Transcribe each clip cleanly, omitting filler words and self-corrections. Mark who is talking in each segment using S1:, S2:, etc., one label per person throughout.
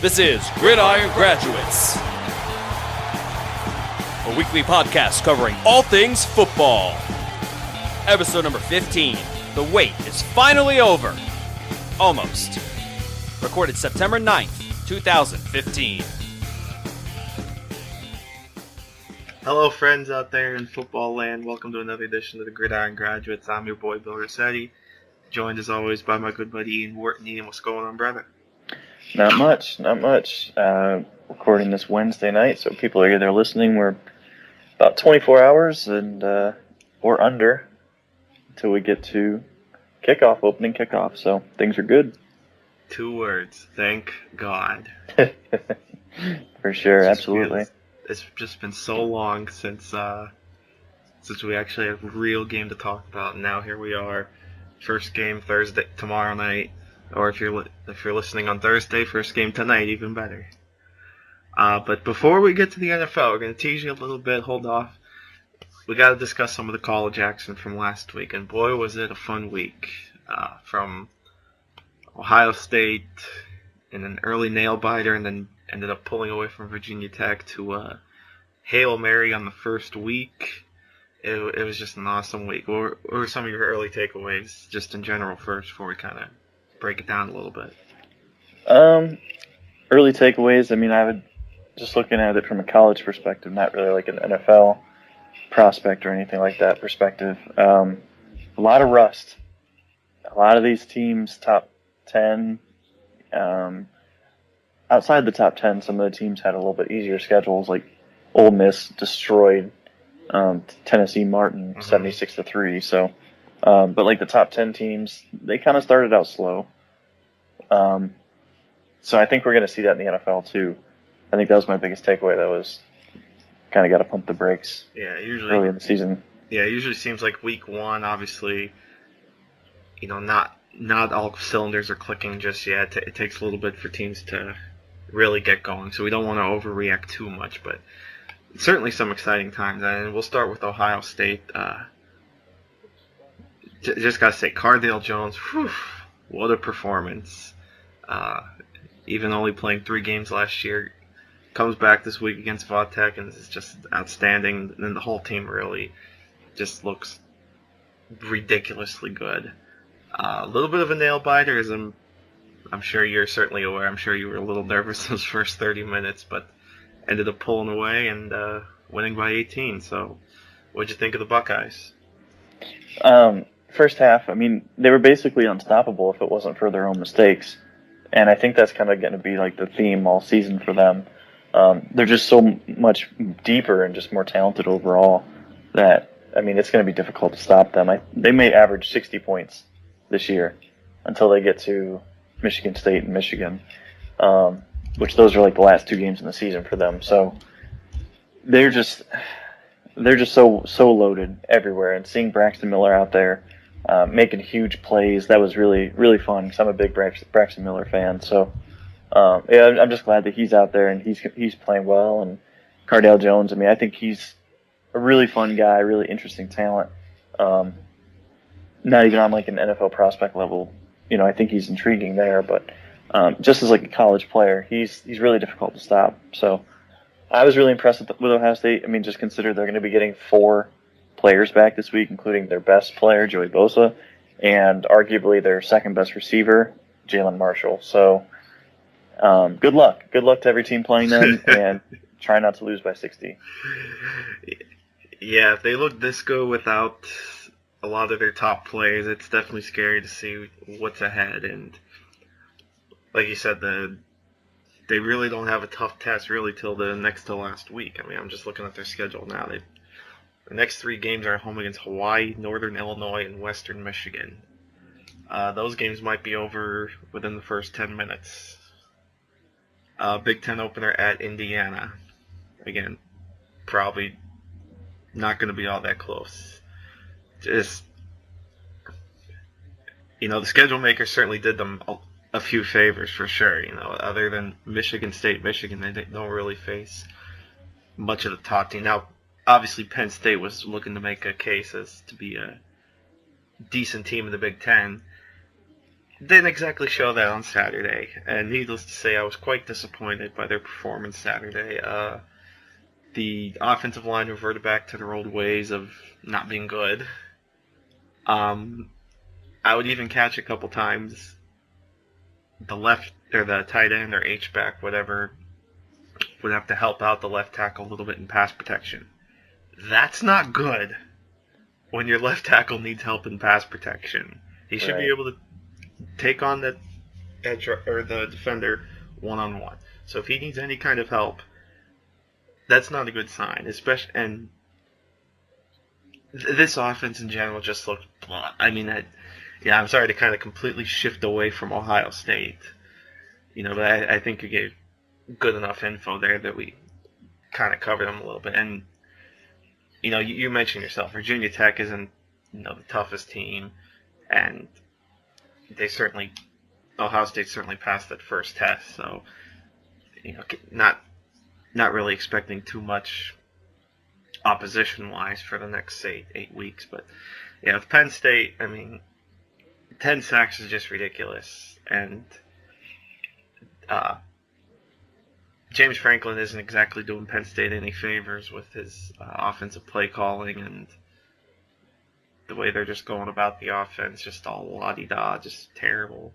S1: This is Gridiron Graduates, a weekly podcast covering all things football. Episode number 15. The wait is finally over. Almost. Recorded September 9th, 2015.
S2: Hello, friends out there in football land. Welcome to another edition of the Gridiron Graduates. I'm your boy, Bill Rossetti, joined as always by my good buddy Ian Wharton. Ian, what's going on, brother?
S3: Not much. Recording this Wednesday night, so people are either listening. We're about 24 hours or under until we get to opening kickoff. So things are good.
S2: 2 words. Thank God.
S3: For sure, absolutely.
S2: It's just been so long since we actually have a real game to talk about, and now here we are. First game Thursday, tomorrow night, or if you're listening on Thursday, first game tonight, even better. But before we get to the NFL, we're going to tease you a little bit. Hold off. We got to discuss some of the college action from last week, and boy, was it a fun week. From Ohio State in an early nail biter, and then ended up pulling away from Virginia Tech to Hail Mary on the first week. It was just an awesome week. What were some of your early takeaways, just in general, first, before we kind of break it down a little bit?
S3: Early takeaways, I would, just looking at it from a college perspective, not really like an NFL prospect or anything like that perspective. A lot of rust. A lot of these teams, top 10, outside the top 10, some of the teams had a little bit easier schedules, like Ole Miss destroyed Tennessee Martin 76-3. So, but like the top 10 teams, they kind of started out slow. So I think we're going to see that in the NFL too. I think that was my biggest takeaway. That was kind of got to pump the brakes.
S2: Yeah, usually
S3: early in the season.
S2: Yeah, it usually seems like week one, obviously, not all cylinders are clicking just yet. It takes a little bit for teams to really get going, so we don't want to overreact too much, but certainly some exciting times. And we'll start with Ohio State. Just got to say, Cardale Jones, whew, what a performance. Even only playing 3 games last year, comes back this week against Vodtech and is just outstanding. And the whole team really just looks ridiculously good. A little bit of a nail biter, as I'm sure you're certainly aware. I'm sure you were a little nervous those first 30 minutes, but ended up pulling away and winning by 18. So, what'd you think of the Buckeyes?
S3: First half, they were basically unstoppable if it wasn't for their own mistakes. And I think that's kind of going to be like the theme all season for them. They're just so much deeper and just more talented overall that, it's going to be difficult to stop them. They may average 60 points this year until they get to Michigan State and Michigan, which those are like the last 2 games in the season for them. So they're just so loaded everywhere. And seeing Braxton Miller out there making huge plays, that was really, really fun because I'm a big Braxton Miller fan. So I'm just glad that he's out there and he's playing well. And Cardale Jones, I think he's a really fun guy, really interesting talent. Not even on like an NFL prospect level. I think he's intriguing there, but just as like a college player, he's really difficult to stop. So I was really impressed with Ohio State. Just consider they're going to be getting 4 players back this week, including their best player, Joey Bosa, and arguably their second best receiver, Jalen Marshall. So good luck. Good luck to every team playing them, and try not to lose by 60.
S2: Yeah, if they look this good without a lot of their top players, it's definitely scary to see what's ahead. And like you said, they really don't have a tough test really till the next to last week. I'm just looking at their schedule now. The next 3 games are home against Hawaii, Northern Illinois, and Western Michigan. Those games might be over within the first 10 minutes. Big Ten opener at Indiana. Again, probably not going to be all that close. Just, the schedule makers certainly did them a few favors for sure. Other than Michigan State, Michigan, they don't really face much of the top team. Now, obviously, Penn State was looking to make a case as to be a decent team in the Big Ten. didn't exactly show that on Saturday, and needless to say, I was quite disappointed by their performance Saturday. The offensive line reverted back to their old ways of not being good. I would even catch a couple times the left or the tight end or H back, whatever, would have to help out the left tackle a little bit in pass protection. That's not good when your left tackle needs help in pass protection. He should be able to take on the edge or the defender one-on-one. So if he needs any kind of help, that's not a good sign. Especially, and this offense in general just looked blah. I mean, I'm sorry to kind of completely shift away from Ohio State, but I think you gave good enough info there that we kind of covered them a little bit. And you mentioned yourself, Virginia Tech isn't the toughest team, and Ohio State certainly passed that first test. So not really expecting too much opposition-wise for the next, say, 8 weeks. But, with Penn State, 10 sacks is just ridiculous. And James Franklin isn't exactly doing Penn State any favors with his offensive play calling and the way they're just going about the offense, just all la-di-da, just terrible.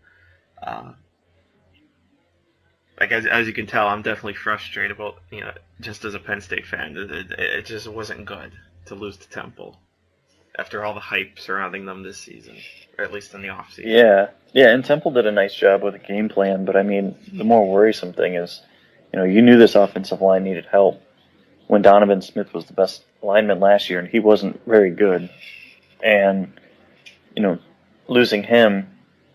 S2: As you can tell, I'm definitely frustrated about, just as a Penn State fan, it just wasn't good to lose to Temple after all the hype surrounding them this season, or at least in the offseason.
S3: Yeah, and Temple did a nice job with the game plan, but the more worrisome thing is, you knew this offensive line needed help when Donovan Smith was the best lineman last year, and he wasn't very good. And, losing him,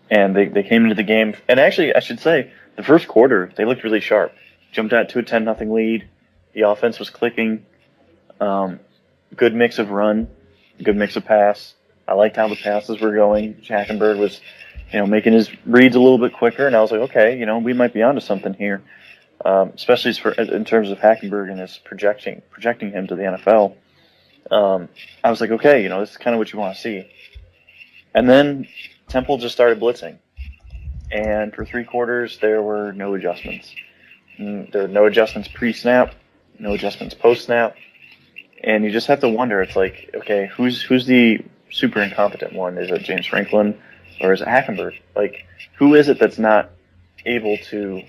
S3: and they came into the game, and actually, I should say, the first quarter, they looked really sharp. Jumped out to a 10-0 lead. The offense was clicking. Good mix of run, good mix of pass. I liked how the passes were going. Hackenberg was, making his reads a little bit quicker, and I was like, okay, we might be onto something here. Especially in terms of Hackenberg and his projecting him to the NFL. I was like, okay, this is kind of what you want to see. And then Temple just started blitzing. And for 3 quarters, there were no adjustments. There were no adjustments pre-snap, no adjustments post-snap. And you just have to wonder, it's like, okay, who's the super incompetent one? Is it James Franklin or is it Hackenberg? Like, who is it that's not able to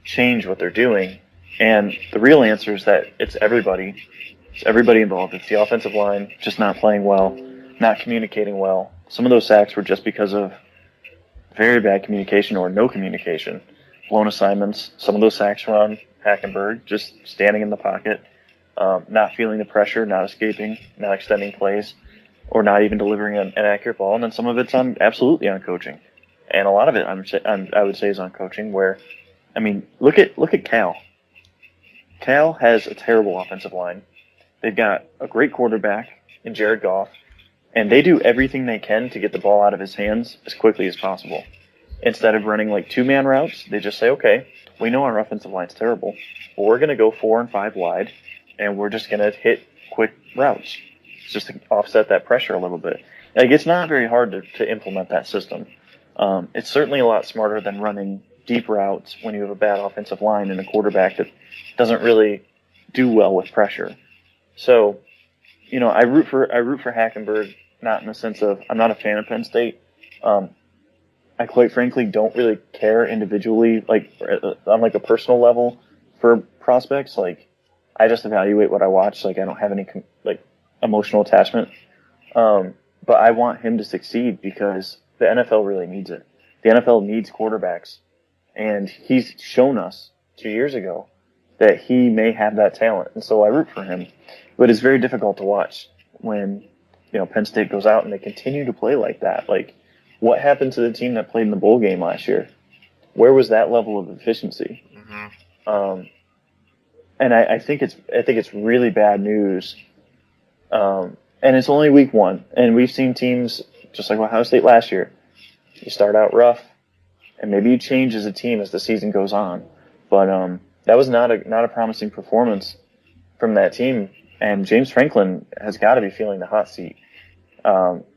S3: change what they're doing? And the real answer is that it's everybody. It's everybody involved. It's the offensive line just not playing well, not communicating well. Some of those sacks were just because of very bad communication or no communication. Blown assignments. Some of those sacks were on Hackenberg, just standing in the pocket, not feeling the pressure, not escaping, not extending plays, or not even delivering an accurate ball. And then some of it's absolutely on coaching. And a lot of it, I would say, is on coaching where, look at Cal. Cal has a terrible offensive line. They've got a great quarterback in Jared Goff, and they do everything they can to get the ball out of his hands as quickly as possible. Instead of running like 2-man routes, they just say, okay, we know our offensive line's terrible, but we're going to go 4 and 5 wide, and we're just going to hit quick routes just to offset that pressure a little bit. Like, it's not very hard to implement that system. It's certainly a lot smarter than running deep routes when you have a bad offensive line and a quarterback that doesn't really do well with pressure. So, I root for Hackenberg, not in the sense of I'm not a fan of Penn State. I quite frankly don't really care individually, like on like a personal level for prospects. Like, I just evaluate what I watch. Like, I don't have any emotional attachment. But I want him to succeed because the NFL really needs it. The NFL needs quarterbacks, and he's shown us 2 years ago that he may have that talent, and so I root for him. But it's very difficult to watch when Penn State goes out and they continue to play like that. Like, what happened to the team that played in the bowl game last year? Where was that level of efficiency? Mm-hmm. And I think it's really bad news. And it's only week 1, and we've seen teams just like Ohio State last year. You start out rough, and maybe you change as a team as the season goes on. But that was not a promising performance from that team. And James Franklin has got to be feeling the hot seat.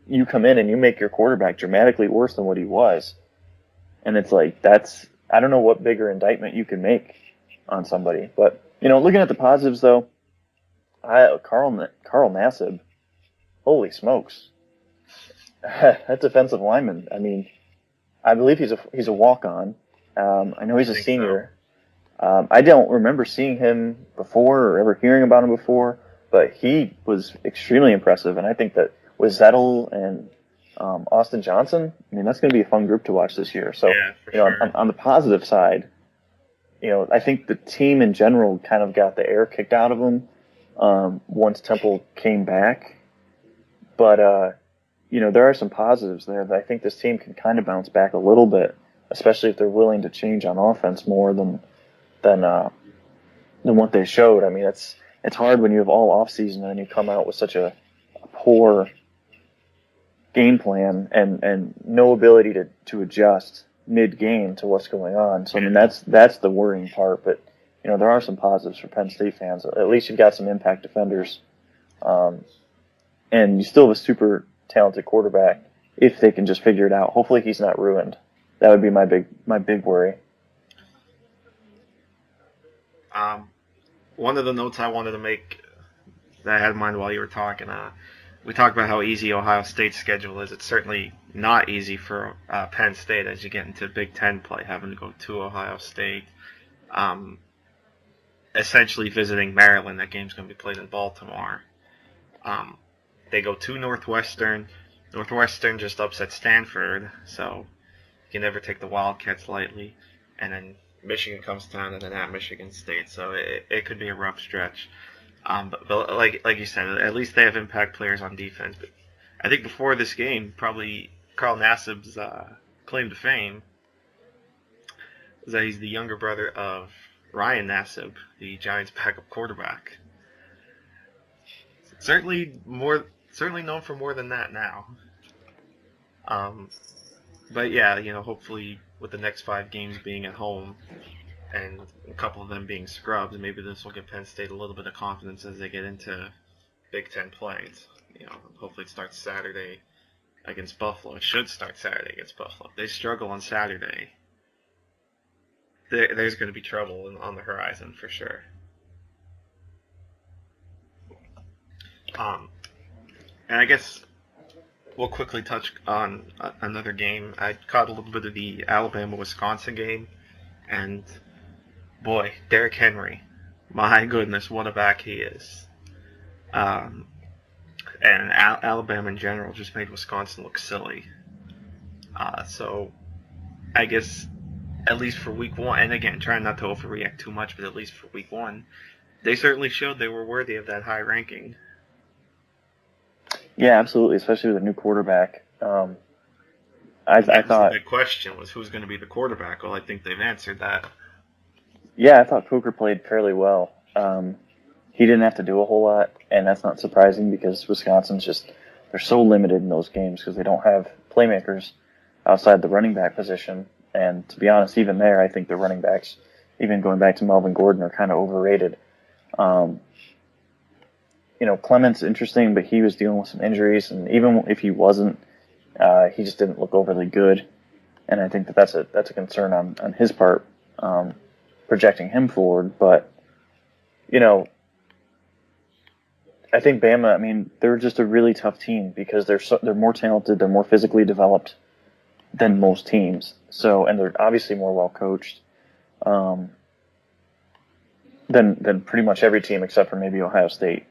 S3: you come in and you make your quarterback dramatically worse than what he was. And it's like, I don't know what bigger indictment you can make on somebody. But, looking at the positives, though, Carl Nassib, holy smokes. That defensive lineman, I mean, I believe he's a walk-on. I know he's a senior. So. I don't remember seeing him before or ever hearing about him before, but he was extremely impressive. And I think that with Zettel and Austin Johnson, I mean, that's going to be a fun group to watch this year. So,
S2: sure.
S3: on the positive side, I think the team in general kind of got the air kicked out of them once Temple came back. But, there are some positives there that I think this team can kind of bounce back a little bit, especially if they're willing to change on offense more than what they showed. I mean, it's hard when you have all offseason and then you come out with such a poor game plan and no ability to adjust mid-game to what's going on. So, I mean, that's the worrying part. But, there are some positives for Penn State fans. At least you've got some impact defenders. And you still have a super talented quarterback if they can just figure it out. Hopefully he's not ruined. That would be my big worry.
S2: One of the notes I wanted to make that I had in mind while you were talking, we talked about how easy Ohio State's schedule is. It's certainly not easy for Penn State as you get into Big Ten play, having to go to Ohio State, essentially visiting Maryland. That game's going to be played in Baltimore. They go to Northwestern. Northwestern just upset Stanford, so you can never take the Wildcats lightly. And then Michigan comes down, and then at Michigan State, so it could be a rough stretch. But like you said, at least they have impact players on defense. But I think before this game, probably Carl Nassib's claim to fame is that he's the younger brother of Ryan Nassib, the Giants' backup quarterback. Certainly known for more than that now. But yeah, hopefully with the next 5 games being at home and a couple of them being scrubs, maybe this will give Penn State a little bit of confidence as they get into Big Ten play. Hopefully it starts Saturday against Buffalo. It should start Saturday against Buffalo. If they struggle on Saturday, there's going to be trouble on the horizon for sure. And I guess we'll quickly touch on another game. I caught a little bit of the Alabama-Wisconsin game, and boy, Derrick Henry, my goodness, what a back he is. And Alabama in general just made Wisconsin look silly. So I guess at least for week 1, and again, trying not to overreact too much, but at least for week 1, they certainly showed they were worthy of that high ranking.
S3: Yeah, absolutely, especially with a new quarterback. I thought
S2: the question was who's going to be the quarterback. Well, I think they've answered that.
S3: Yeah, I thought Coker played fairly well. He didn't have to do a whole lot, and that's not surprising because Wisconsin's they're so limited in those games because they don't have playmakers outside the running back position. And to be honest, even there, I think the running backs, even going back to Melvin Gordon, are kind of overrated. Clement's interesting, but he was dealing with some injuries, and even if he wasn't, he just didn't look overly good. And I think that's a concern on his part, projecting him forward. But I think Bama. I mean, they're just a really tough team because they're more talented, they're more physically developed than most teams. So, and they're obviously more well coached than pretty much every team except for maybe Ohio State.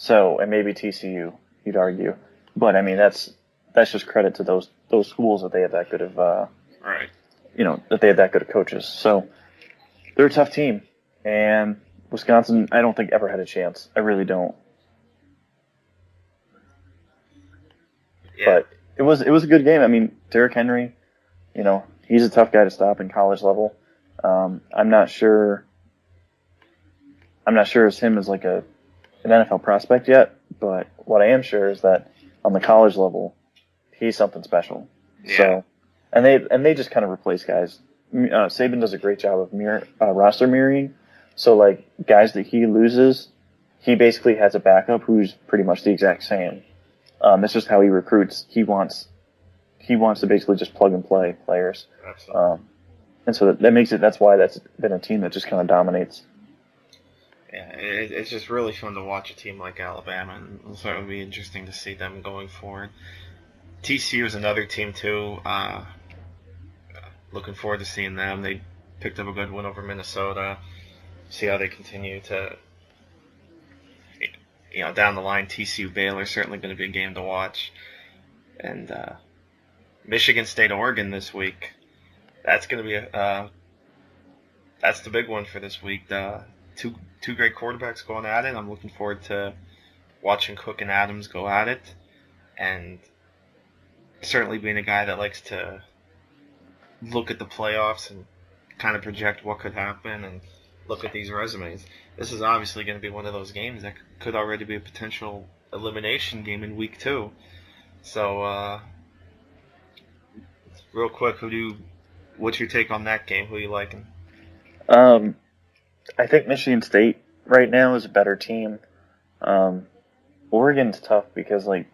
S3: So, and maybe TCU, you'd argue. But I mean, that's just credit to those schools that they have that good of
S2: right.
S3: That they have that good of coaches. So they're a tough team, and Wisconsin, I don't think ever had a chance. I really don't. Yeah. But it was a good game. I mean, Derrick Henry, he's a tough guy to stop in college level. I'm not sure as him as like an NFL prospect yet, but what I am sure is that on the college level, he's something special.
S2: Yeah.
S3: So, and they just kind of replace guys. Saban does a great job of roster mirroring. So like guys that he loses, he basically has a backup who's pretty much the exact same. That's just how he recruits. He wants to basically just plug and play players.
S2: Absolutely.
S3: And so that makes it. That's why that's been a team that just kind of dominates.
S2: Yeah, it's just really fun to watch a team like Alabama, and so it would be interesting to see them going forward. TCU is another team too. Looking forward to seeing them. They picked up a good win over Minnesota. See how they continue to, down the line. TCU Baylor certainly going to be a game to watch, and Michigan State Oregon this week. That's going to be that's the big one for this week. Two great quarterbacks going at it. I'm looking forward to watching Cook and Adams go at it, and certainly being a guy that likes to look at the playoffs and kind of project what could happen and look at these resumes. This is obviously going to be one of those games that could already be a potential elimination game in week 2. So, real quick, what's your take on that game? Who are you liking?
S3: I think Michigan State right now is a better team. Oregon's tough because they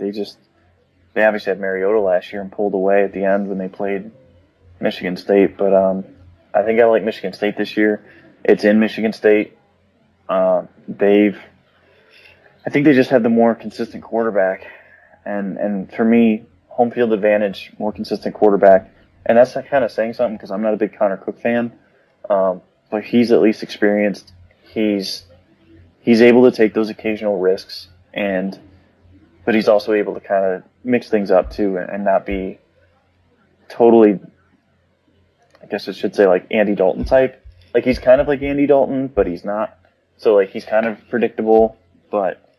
S3: obviously had Mariota last year and pulled away at the end when they played Michigan State. But I think I like Michigan State this year. It's in Michigan State. I think they just have the more consistent quarterback, and for me, home field advantage, more consistent quarterback, and that's kind of saying something because I'm not a big Connor Cook fan. But he's at least experienced. He's able to take those occasional risks, but he's also able to kind of mix things up too, and not be totally, I guess I should say, like Andy Dalton type. Like he's kind of like Andy Dalton, but he's not. So he's kind of predictable, but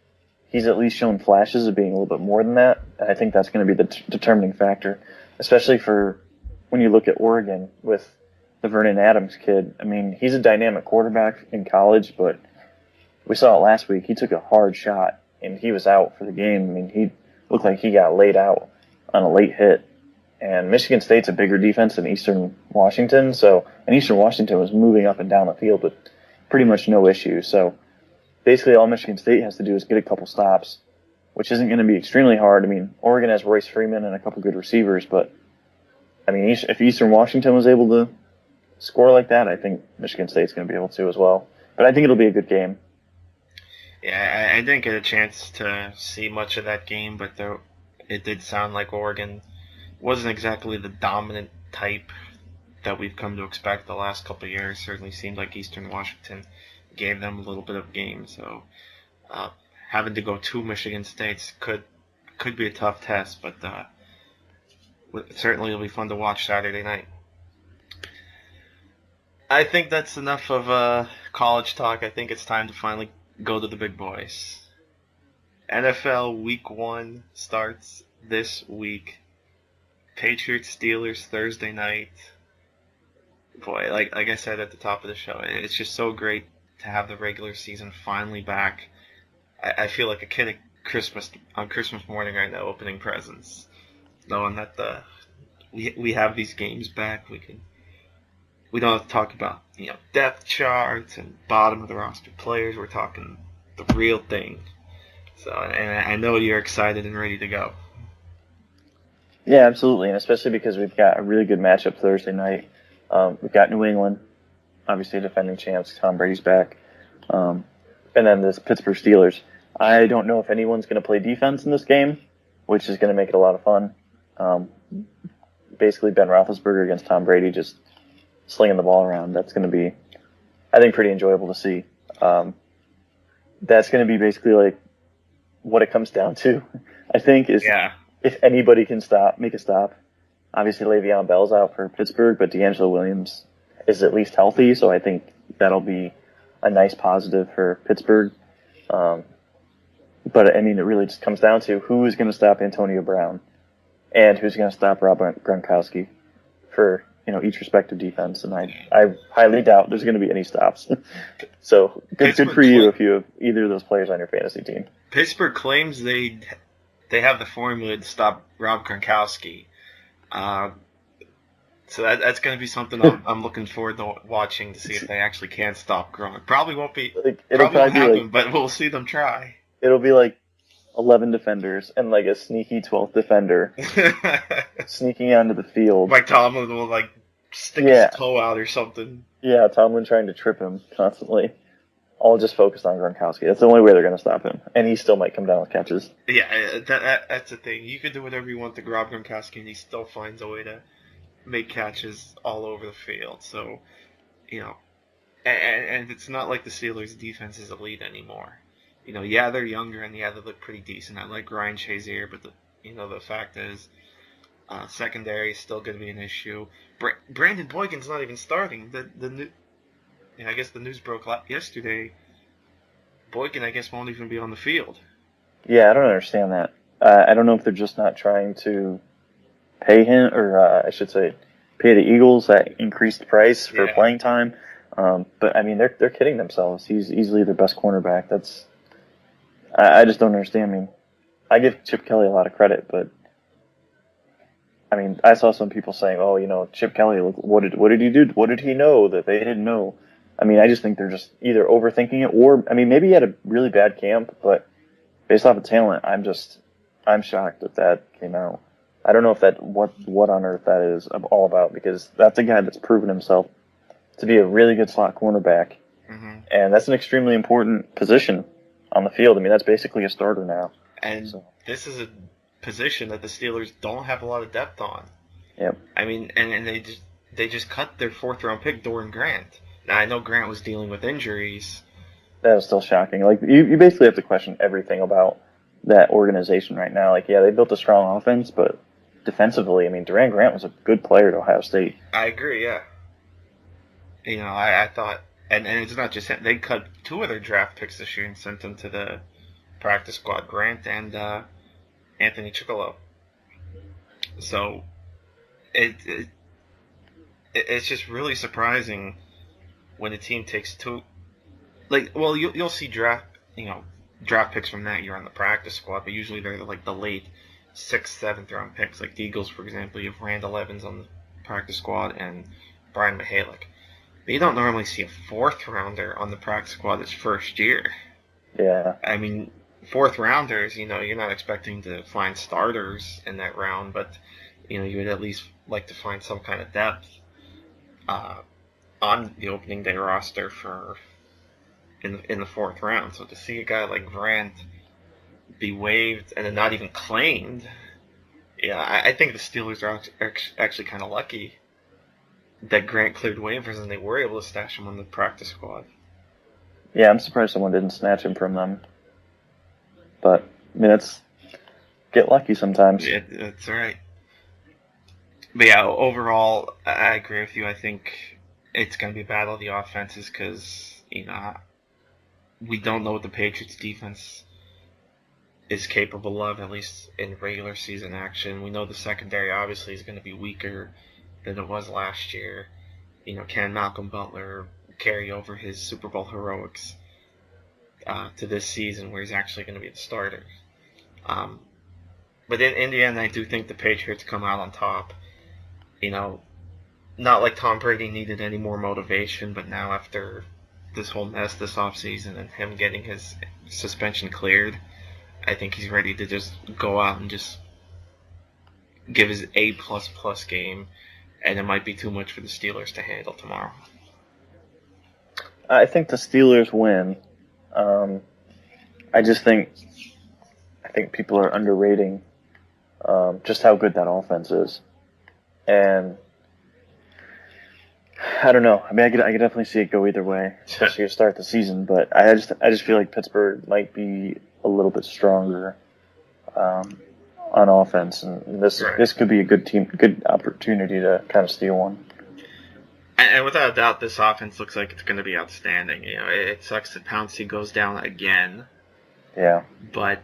S3: he's at least shown flashes of being a little bit more than that. And I think that's going to be the determining factor, especially for when you look at Oregon with the Vernon Adams kid. I mean, he's a dynamic quarterback in college, but we saw it last week. He took a hard shot, and he was out for the game. I mean, he looked like he got laid out on a late hit. And Michigan State's a bigger defense than Eastern Washington, and Eastern Washington was moving up and down the field with pretty much no issue. So basically all Michigan State has to do is get a couple stops, which isn't going to be extremely hard. I mean, Oregon has Royce Freeman and a couple good receivers, but I mean, if Eastern Washington was able to score like that, I think Michigan State's going to be able to as well. But I think it'll be a good game.
S2: Yeah, I didn't get a chance to see much of that game, but it did sound like Oregon wasn't exactly the dominant type that we've come to expect the last couple of years. Certainly seemed like Eastern Washington gave them a little bit of game. So having to go to Michigan State could be a tough test, but certainly it'll be fun to watch Saturday night. I think that's enough of college talk. I think it's time to finally go to the big boys. NFL Week 1 starts this week. Patriots Steelers Thursday night. Boy, like I said at the top of the show, it's just so great to have the regular season finally back. I feel like a kid at Christmas morning right now, opening presents, knowing that we have these games back. We don't have to talk about depth charts and bottom of the roster players. We're talking the real thing. So, and I know you're excited and ready to go.
S3: Yeah, absolutely, and especially because we've got a really good matchup Thursday night. We've got New England, obviously defending champs. Tom Brady's back, and then this Pittsburgh Steelers. I don't know if anyone's going to play defense in this game, which is going to make it a lot of fun. Basically, Ben Roethlisberger against Tom Brady, just slinging the ball around. That's going to be, I think, pretty enjoyable to see. That's going to be basically like what it comes down to. I think is.
S2: Yeah.
S3: If anybody can make a stop, obviously Le'Veon Bell's out for Pittsburgh, but D'Angelo Williams is at least healthy, so I think that'll be a nice positive for Pittsburgh. But I mean, it really just comes down to who is going to stop Antonio Brown and who's going to stop Rob Gronkowski for each respective defense, and I highly doubt there's going to be any stops. So good for you if you have either of those players on your fantasy team.
S2: Pittsburgh claims they have the formula to stop Rob Gronkowski. So that's going to be something I'm looking forward to watching to see if they actually can stop Gronk. Probably won't be. Probably won't happen, but we'll see them try.
S3: It'll be like 11 defenders and like a sneaky 12th defender sneaking onto the field.
S2: Mike Tomlin will like stick
S3: Yeah.
S2: his toe out or something.
S3: Yeah, Tomlin trying to trip him constantly. All just focused on Gronkowski. That's the only way they're going to stop him. And he still might come down with catches.
S2: Yeah, that's the thing. You can do whatever you want to Rob Gronkowski, and he still finds a way to make catches all over the field. So, you know, and it's not like the Steelers' defense is elite anymore. You know, yeah, they're younger, and yeah, they look pretty decent. I like Ryan Shazier, but the fact is, secondary is still going to be an issue. Brandon Boykin's not even starting. I guess the news broke yesterday. Boykin, I guess, won't even be on the field.
S3: Yeah, I don't understand that. I don't know if they're just not trying to pay him, or I should say, pay the Eagles that increased price for playing time. But I mean, they're kidding themselves. He's easily their best cornerback. I just don't understand. I mean, I give Chip Kelly a lot of credit, but I mean, I saw some people saying, "Oh, Chip Kelly, what did he do? What did he know that they didn't know?" I mean, I just think they're just either overthinking it, or I mean, maybe he had a really bad camp, but based off of talent, I'm shocked that came out. I don't know if what on earth that is all about, because that's a guy that's proven himself to be a really good slot cornerback, and that's an extremely important position on the field. I mean, that's basically a starter now.
S2: And this is a position that the Steelers don't have a lot of depth on.
S3: Yep.
S2: I mean, and they just cut their 4th-round pick, Doran Grant. Now, I know Grant was dealing with injuries.
S3: That is still shocking. Like, you basically have to question everything about that organization right now. Like, yeah, they built a strong offense, but defensively, I mean, Doran Grant was a good player at Ohio State.
S2: I agree, yeah. I thought, and it's not just him. They cut 2 of their draft picks this year and sent them to the practice squad, Grant and Anthony Chickillo. So, it's just really surprising when a team takes 2, you'll see draft picks from that year on the practice squad, but usually they're like the late 6th, 7th round picks. Like the Eagles, for example, you have Randall Evans on the practice squad and Brian Mihalik. But you don't normally see a 4th rounder on the practice squad this first year.
S3: Yeah.
S2: I mean, 4th rounders, you're not expecting to find starters in that round, but you would at least like to find some kind of depth on the opening day roster in the 4th round. So to see a guy like Grant be waived and then not even claimed, I think the Steelers are actually kind of lucky that Grant cleared waivers and they were able to stash him on the practice squad.
S3: Yeah, I'm surprised someone didn't snatch him from them. But I mean, get lucky sometimes.
S2: Yeah, that's right. But yeah, overall, I agree with you. I think it's going to be a battle of the offenses because, we don't know what the Patriots' defense is capable of, at least in regular season action. We know the secondary obviously is going to be weaker than it was last year. Can Malcolm Butler carry over his Super Bowl heroics to this season where he's actually going to be the starter? But in the end, I do think the Patriots come out on top. Not like Tom Brady needed any more motivation, but now after this whole mess this offseason and him getting his suspension cleared, I think he's ready to just go out and just give his A++ game, and it might be too much for the Steelers to handle tomorrow.
S3: I think the Steelers win. I think people are underrating just how good that offense is. And I don't know. I mean, I could definitely see it go either way, especially to start the season. But I just feel like Pittsburgh might be a little bit stronger on offense, and this could be a good opportunity to kind of steal one.
S2: And without a doubt, this offense looks like it's going to be outstanding. It sucks that Pouncey goes down again.
S3: Yeah.
S2: But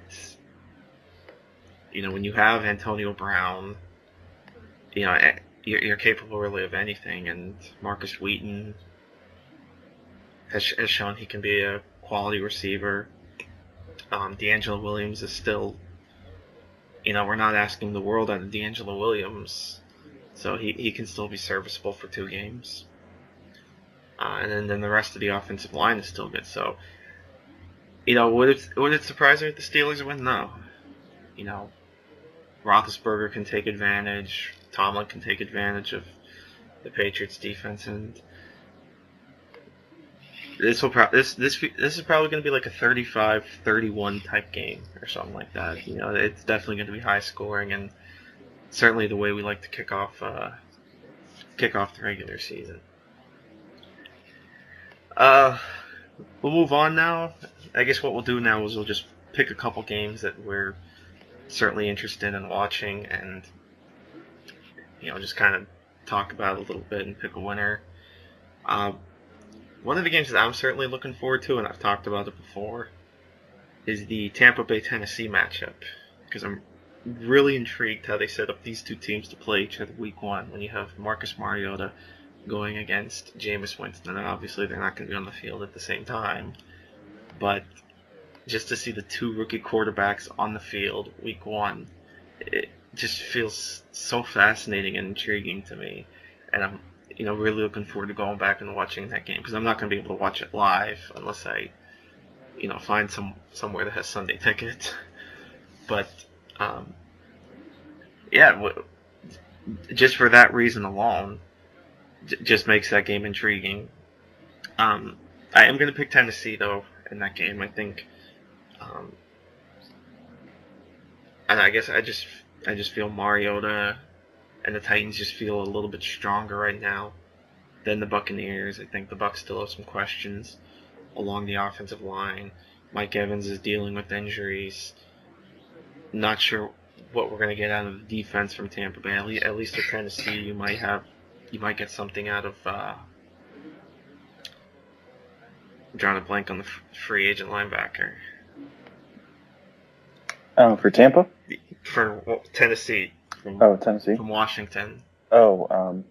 S2: when you have Antonio Brown, you're capable really of anything, and Marcus Wheaton has shown he can be a quality receiver. D'Angelo Williams is still, we're not asking the world out of D'Angelo Williams, so he can still be serviceable for 2 games. And then the rest of the offensive line is still good. So, would it surprise me if the Steelers win? No. you know, Roethlisberger can take advantage, Tomlin can take advantage of the Patriots defense, and this is probably going to be like a 35-31 type game or something like that. You know, it's definitely going to be high scoring, and certainly the way we like to kick off the regular season. We'll move on now. I guess what we'll do now is we'll just pick a couple games that we're certainly interested in watching, and just kind of talk about it a little bit and pick a winner. One of the games that I'm certainly looking forward to, and I've talked about it before, is the Tampa Bay-Tennessee matchup, because I'm really intrigued how they set up these two teams to play each other week one when you have Marcus Mariota going against Jameis Winston, and obviously they're not going to be on the field at the same time, but just to see the two rookie quarterbacks on the field week one, it just feels so fascinating and intriguing to me, and I'm really looking forward to going back and watching that game, because I'm not going to be able to watch it live unless I find somewhere that has Sunday tickets. But just for that reason alone, just makes that game intriguing. I am going to pick Tennessee though in that game. I think, and I guess I just feel Mariota and the Titans just feel a little bit stronger right now than the Buccaneers. I think the Bucs still have some questions along the offensive line. Mike Evans is dealing with injuries. Not sure what we're going to get out of the defense from Tampa Bay. At least for Tennessee, you might get something out of. I'm drawing a blank on the free agent linebacker.
S3: For Tampa?
S2: For Tennessee.
S3: Tennessee.
S2: From Washington. I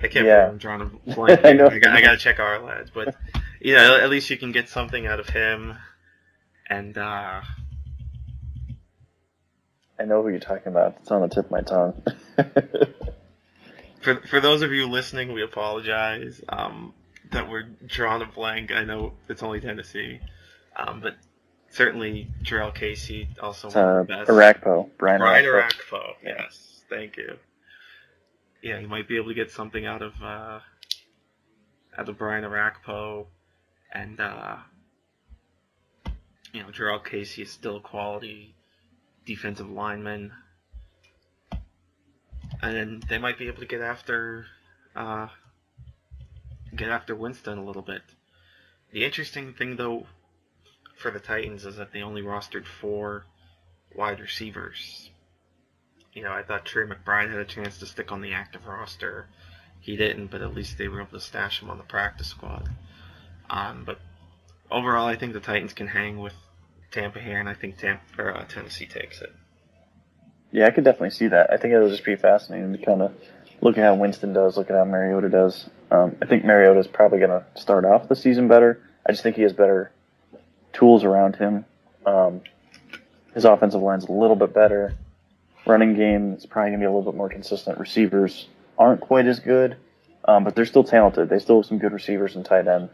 S2: can't believe I'm drawing a blank.
S3: I know.
S2: I got to check our lads, but at least you can get something out of him. And
S3: I know who you're talking about. It's on the tip of my tongue.
S2: For those of you listening, we apologize that we're drawing a blank. I know it's only Tennessee, but certainly Jarrell Casey also one of the best.
S3: Brian
S2: Arakpo. Yes, thank you. Yeah, you might be able to get something out of Brian Arakpo, and Jarrell Casey is still a quality defensive lineman, and then they might be able to get after Winston a little bit. The interesting thing though for the Titans is that they only rostered 4 wide receivers. I thought Trey McBride had a chance to stick on the active roster. He didn't, but at least they were able to stash him on the practice squad. But overall, I think the Titans can hang with Tampa here, and I think Tennessee takes it.
S3: Yeah, I could definitely see that. I think it'll just be fascinating to kind of look at how Winston does, look at how Mariota does. I think Mariota's probably going to start off the season better. I just think he has better tools around him. His offensive line's a little bit better. Running game is probably going to be a little bit more consistent. Receivers aren't quite as good, but they're still talented. They still have some good receivers and tight end.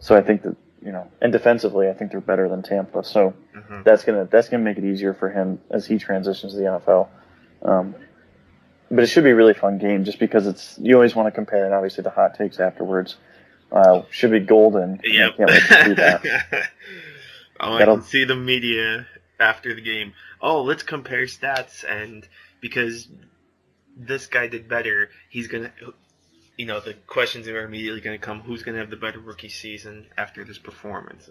S3: So I think that, and defensively, I think they're better than Tampa. So that's gonna make it easier for him as he transitions to the NFL. But it should be a really fun game just because you always want to compare, and obviously the hot takes afterwards should be golden.
S2: Yep.
S3: I can't wait to see that.
S2: I can see the media after the game. Oh, let's compare stats, and because this guy did better, he's gonna. The questions are immediately going to come. Who's going to have the better rookie season after this performance?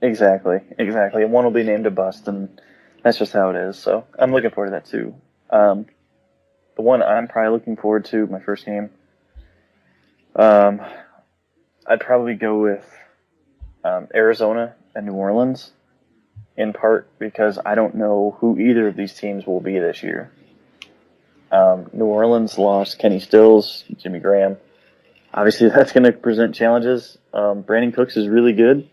S3: Exactly. And one will be named a bust, and that's just how it is. So I'm looking forward to that too. The one I'm probably looking forward to, my first game, I'd probably go with Arizona and New Orleans, in part because I don't know who either of these teams will be this year. New Orleans lost Kenny Stills, Jimmy Graham. Obviously, that's going to present challenges. Brandon Cooks is really good,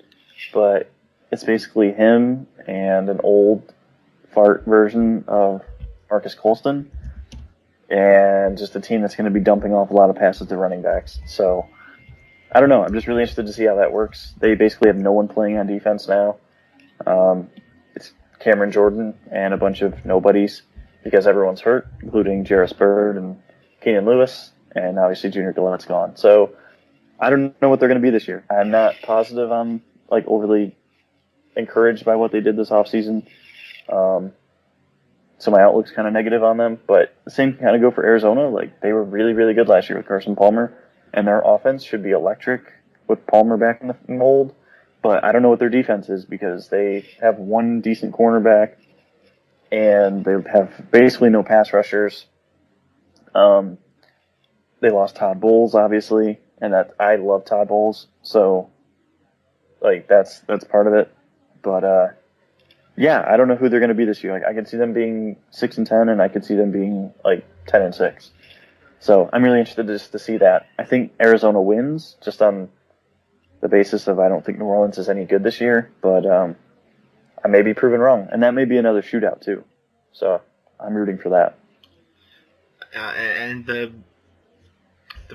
S3: but it's basically him and an old fart version of Marcus Colston, and just a team that's going to be dumping off a lot of passes to running backs. So, I don't know. I'm just really interested to see how that works. They basically have no one playing on defense now. It Cameron Jordan and a bunch of nobodies because everyone's hurt, including Jarris Bird and Keenan Lewis, and obviously Junior Gallette's gone. So I don't know what they're going to be this year. I'm not positive I'm like overly encouraged by what they did this offseason. So my outlook's kind of negative on them. But the same can kind of go for Arizona. Like, they were really, really good last year with Carson Palmer, and their offense should be electric with Palmer back in the mold. But I don't know what their defense is because they have one decent cornerback, and they have basically no pass rushers. They lost Todd Bowles, obviously, and that I love Todd Bowles, so like that's part of it. But yeah, I don't know who they're going to be this year. Like, I can see them being 6-10, and I could see them being like 10-6. So I'm really interested just to see that. I think Arizona wins just on the basis of I don't think New Orleans is any good this year, but I may be proven wrong, and that may be another shootout too. So I'm rooting for that.
S2: And the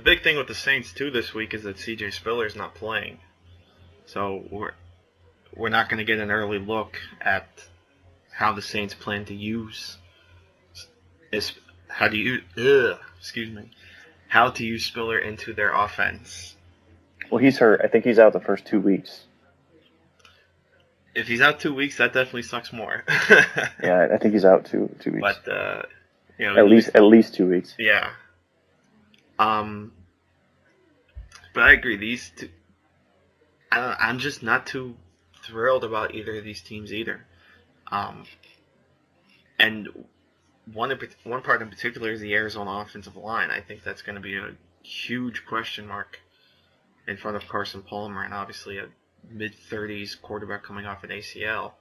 S2: big thing with the Saints too this week is that C.J. Spiller's not playing, so we're not going to get an early look at how the Saints plan to use how to use Spiller into their offense.
S3: Well, he's hurt. I think he's out the first 2 weeks.
S2: If he's out 2 weeks, that definitely sucks more.
S3: Yeah, I think he's out 2 weeks.
S2: But
S3: at least 2 weeks.
S2: Yeah. But I agree. These two, I'm just not too thrilled about either of these teams either. And one part in particular is the Arizona offensive line. I think that's going to be a huge question mark in front of Carson Palmer, and obviously a mid-30s quarterback coming off an ACL,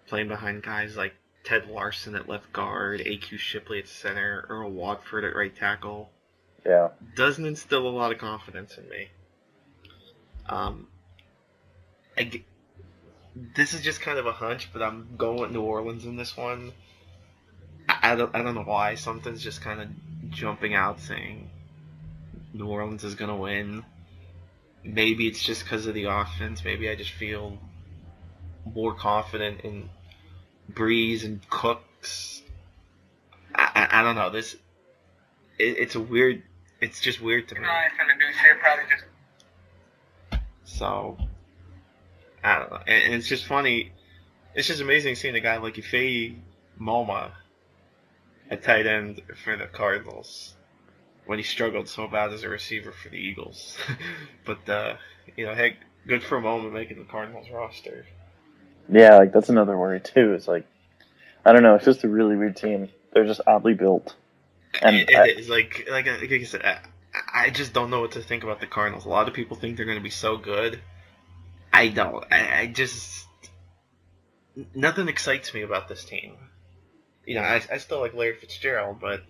S2: playing behind guys like Ted Larson at left guard, A.Q. Shipley at center, Earl Watford at right tackle.
S3: Yeah.
S2: Doesn't instill a lot of confidence in me. This is just kind of a hunch, but I'm going with New Orleans in this one. I don't know why. Something's just kind of jumping out saying New Orleans is going to win. Maybe it's just because of the offense. Maybe I just feel more confident in Breeze and Cooks. I don't know. It's weird. It's just weird to me. So I don't know. And it's just funny. It's just amazing seeing a guy like Ife Moma at tight end for the Cardinals when he struggled so bad as a receiver for the Eagles. But hey, good for Moma making the Cardinals roster.
S3: Yeah, like that's another worry too. It's like, I don't know. It's just a really weird team. They're just oddly built. And
S2: it is like I said. I just don't know what to think about the Cardinals. A lot of people think they're going to be so good. I don't. I just nothing excites me about this team. I still like Larry Fitzgerald, but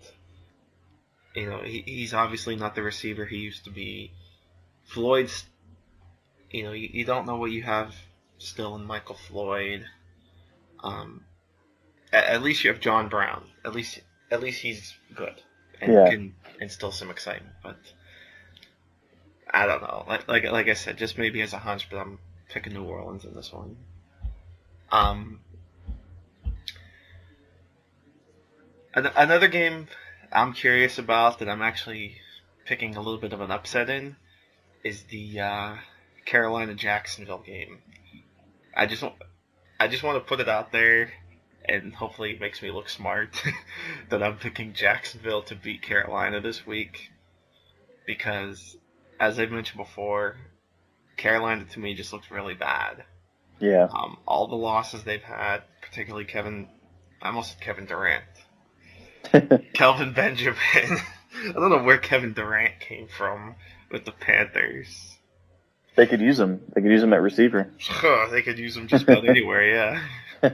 S2: he's obviously not the receiver he used to be. Floyd's, you don't know what you have still in Michael Floyd. At least you have John Brown. At least he's good and can instill some excitement. But I don't know. Like I said, just maybe as a hunch, but I'm picking New Orleans in this one. Another game I'm curious about that I'm actually picking a little bit of an upset in is the Carolina-Jacksonville game. I just want to put it out there, and hopefully it makes me look smart, that I'm picking Jacksonville to beat Carolina this week. Because, as I've mentioned before, Carolina to me just looks really bad.
S3: Yeah.
S2: All the losses they've had, particularly Kevin Durant. Kelvin Benjamin. I don't know where Kevin Durant came from with the Panthers.
S3: They could use him. They could use him at receiver.
S2: They could use him just about anywhere, yeah.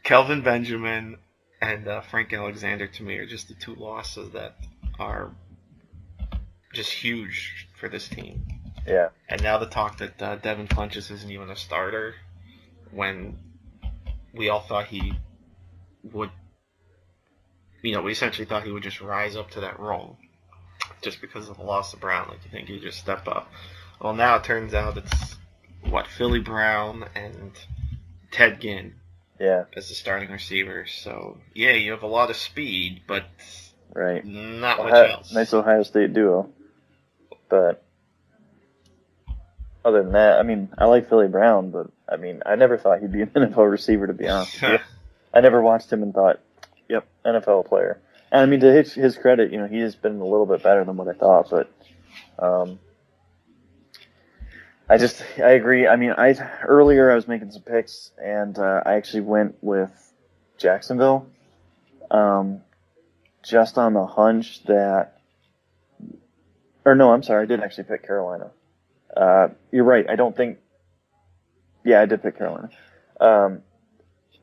S2: Kelvin Benjamin and Frank Alexander, to me, are just the two losses that are just huge for this team.
S3: Yeah.
S2: And now the talk that Devin Funchess isn't even a starter, when we all thought he would, we essentially thought he would just rise up to that role just because of the loss of Brown. Like, you think he'd just step up. Well, now it turns out it's, Philly Brown and Ted Ginn.
S3: Yeah.
S2: as the starting receiver. So yeah, you have a lot of speed, but
S3: Right.
S2: not much else.
S3: Nice Ohio State duo. But other than that, I mean, I like Philly Brown, but I mean, I never thought he'd be an NFL receiver, to be honest with you. I never watched him and thought, yep, NFL player. And I mean, to his credit, he has been a little bit better than what I thought, but I agree. I mean, earlier I was making some picks, and I actually went with Jacksonville, just on the hunch that, or no, I'm sorry, I did actually pick Carolina. You're right. I did pick Carolina,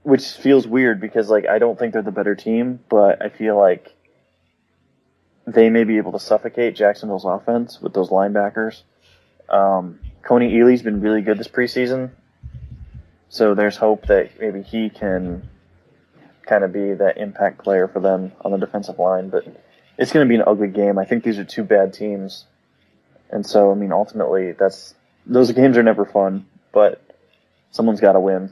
S3: which feels weird because I don't think they're the better team, but I feel like they may be able to suffocate Jacksonville's offense with those linebackers. Coney Ealy's been really good this preseason, so there's hope that maybe he can kind of be that impact player for them on the defensive line. But it's going to be an ugly game. I think these are two bad teams, and so I mean, ultimately, those games are never fun. But someone's got to win.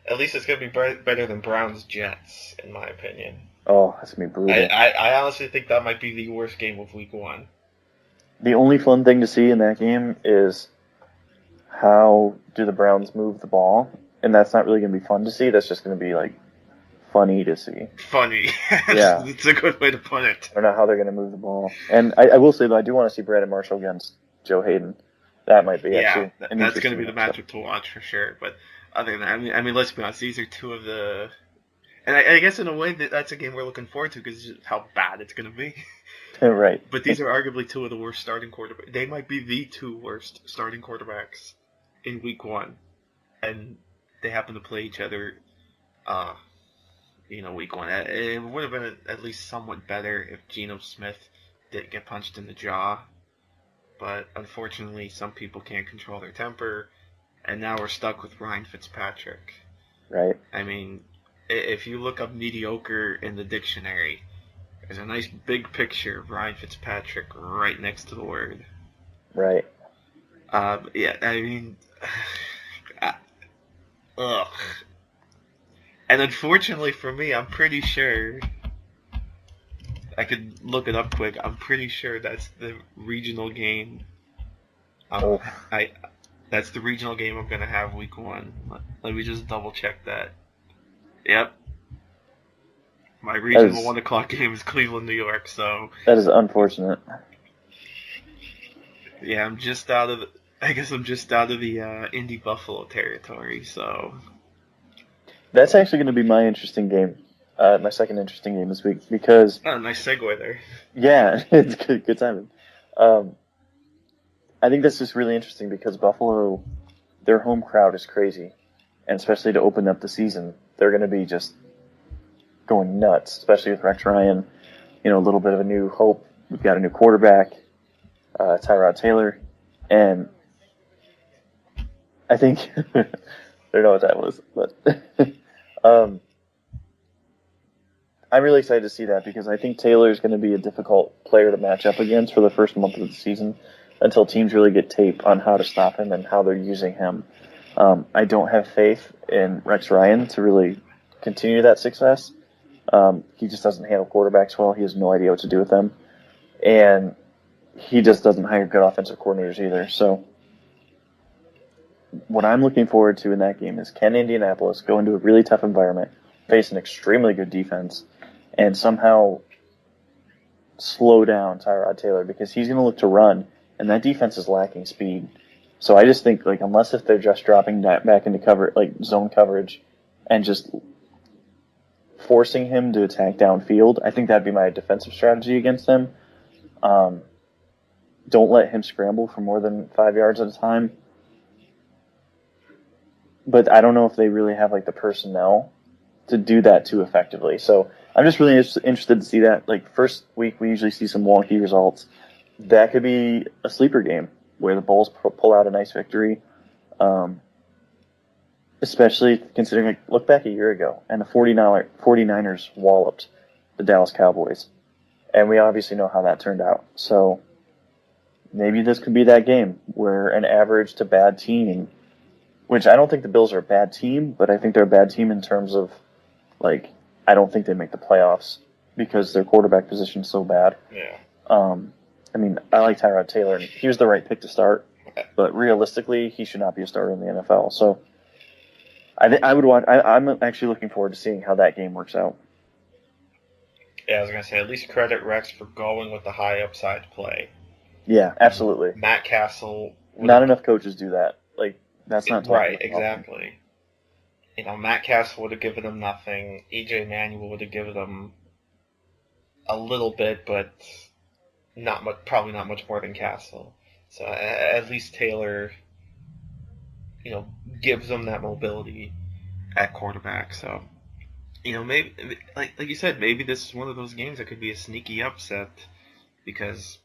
S2: At least it's going to be better than Browns Jets, in my opinion.
S3: Oh, that's going to be brutal.
S2: I honestly think that might be the worst game of Week 1.
S3: The only fun thing to see in that game is how do the Browns move the ball, and that's not really going to be fun to see. That's just going to be funny to see.
S2: Funny,
S3: yeah,
S2: it's a good way to put it.
S3: I don't know how they're going to move the ball, and I will say though I do want to see Brandon Marshall against Joe Hayden. That might be actually
S2: that's going to be the matchup to watch for sure. But other than that, I mean, let's be honest. These are two of the, and I guess in a way that's a game we're looking forward to because of how bad it's going to be.
S3: Right.
S2: But these are arguably two of the worst starting quarterbacks. They might be the two worst starting quarterbacks in Week 1, and they happen to play each other. Week 1. It would have been at least somewhat better if Geno Smith didn't get punched in the jaw. But unfortunately, some people can't control their temper, and now we're stuck with Ryan Fitzpatrick.
S3: Right.
S2: I mean, if you look up mediocre in the dictionary, there's a nice big picture of Ryan Fitzpatrick right next to the word.
S3: Right.
S2: Yeah, I mean, ugh. And unfortunately for me, I'm pretty sure, I could look it up quick, I'm pretty sure that's the regional game. That's the regional game I'm going to have Week 1. Let me just double check that. Yep. My regional 1 o'clock game is Cleveland, New York, so...
S3: That is unfortunate.
S2: Yeah, I'm just out of the Indy Buffalo territory, so...
S3: That's actually going to be my interesting game, my second interesting game this week, because...
S2: Oh, nice segue there.
S3: Yeah, it's good timing. I think that's just really interesting because Buffalo, their home crowd is crazy, and especially to open up the season, they're going to be just going nuts, especially with Rex Ryan. A little bit of a new hope. We've got a new quarterback, Tyrod Taylor, and I think I don't know what that was, but I'm really excited to see that because I think Taylor is going to be a difficult player to match up against for the first month of the season until teams really get tape on how to stop him and how they're using him. I don't have faith in Rex Ryan to really continue that success. He just doesn't handle quarterbacks well. He has no idea what to do with them. And he just doesn't hire good offensive coordinators either. So what I'm looking forward to in that game is can Indianapolis go into a really tough environment, face an extremely good defense, and somehow slow down Tyrod Taylor because he's going to look to run, and that defense is lacking speed. So I just think, unless if they're just dropping that back into cover, zone coverage, and just forcing him to attack downfield, I think that'd be my defensive strategy against him. Don't let him scramble for more than 5 yards at a time. But I don't know if they really have the personnel to do that too effectively. So I'm just really interested to see that. First week we usually see some wonky results. That could be a sleeper game where the Bulls pull out a nice victory. Especially considering, look back a year ago, and the 49ers walloped the Dallas Cowboys. And we obviously know how that turned out. So maybe this could be that game where an average to bad team which I don't think the Bills are a bad team, but I think they're a bad team in terms of, like, I don't think they make the playoffs because their quarterback position is so bad.
S2: Yeah.
S3: I mean, I like Tyrod Taylor, and he was the right pick to start, but realistically, he should not be a starter in the NFL. So I would watch. I'm actually looking forward to seeing how that game works out.
S2: Yeah, I was gonna say at least credit Rex for going with the high upside play.
S3: Yeah, absolutely.
S2: Matt Castle.
S3: Not enough coaches do that. Like, that's not
S2: right. Exactly. Matt Castle would have given them nothing. EJ Manuel would have given them a little bit, but not much. Probably not much more than Castle. So at least Taylor, gives them that mobility at quarterback. So, maybe like you said, maybe this is one of those games that could be a sneaky upset because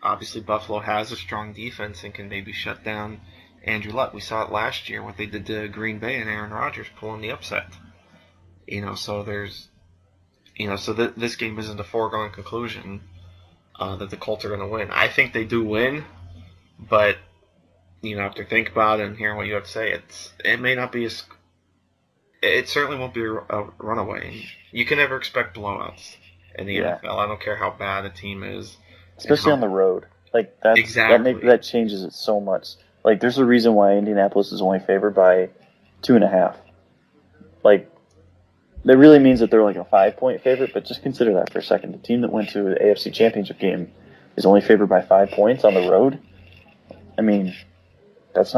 S2: obviously Buffalo has a strong defense and can maybe shut down Andrew Luck. We saw it last year what they did to Green Bay and Aaron Rodgers pulling the upset. So there's, this game isn't a foregone conclusion that the Colts are going to win. I think they do win, but after think about it and hearing what you have to say, it may not be it certainly won't be a runaway. You can never expect blowouts in the NFL. I don't care how bad a team is,
S3: especially on the road. Like that changes it so much. Like, there's a reason why Indianapolis is only favored by 2.5. Like, that really means that they're like a 5-point favorite, but just consider that for a second. The team that went to the AFC Championship game is only favored by 5 points on the road. I mean, that's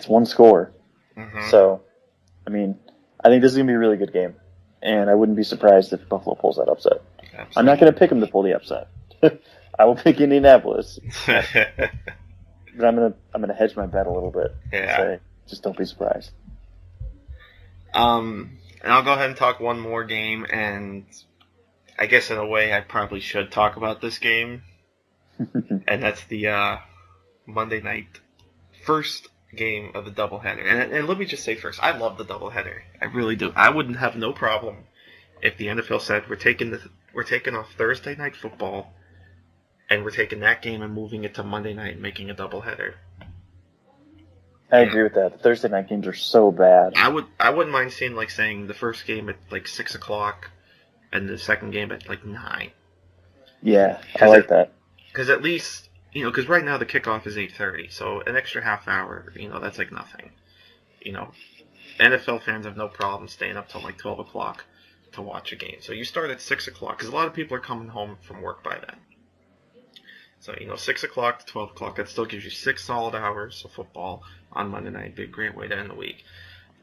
S3: one score.
S2: Mm-hmm.
S3: So, I mean, I think this is going to be a really good game, and I wouldn't be surprised if Buffalo pulls that upset. Absolutely. I'm not going to pick them to pull the upset. I will pick Indianapolis. But I'm gonna hedge my bet a little bit.
S2: Yeah.
S3: Say, just don't be surprised.
S2: And I'll go ahead and talk one more game, and I guess in a way I probably should talk about this game, and that's the Monday night first game of the doubleheader. And let me just say first, I love the doubleheader. I really do. I wouldn't have no problem if the NFL said we're taking off Thursday night football. And we're taking that game and moving it to Monday night and making a doubleheader.
S3: I agree with that. The Thursday night games are so bad.
S2: I wouldn't mind saying the first game at like 6:00 and the second game at like 9.
S3: Yeah, I like that.
S2: Because at least because right now the kickoff is 8:30, so an extra half hour, that's like nothing. NFL fans have no problem staying up till like 12:00 to watch a game. So you start at 6:00 because a lot of people are coming home from work by then. So, 6:00 to 12:00, that still gives you 6 solid hours of football on Monday night. Be a great way to end the week.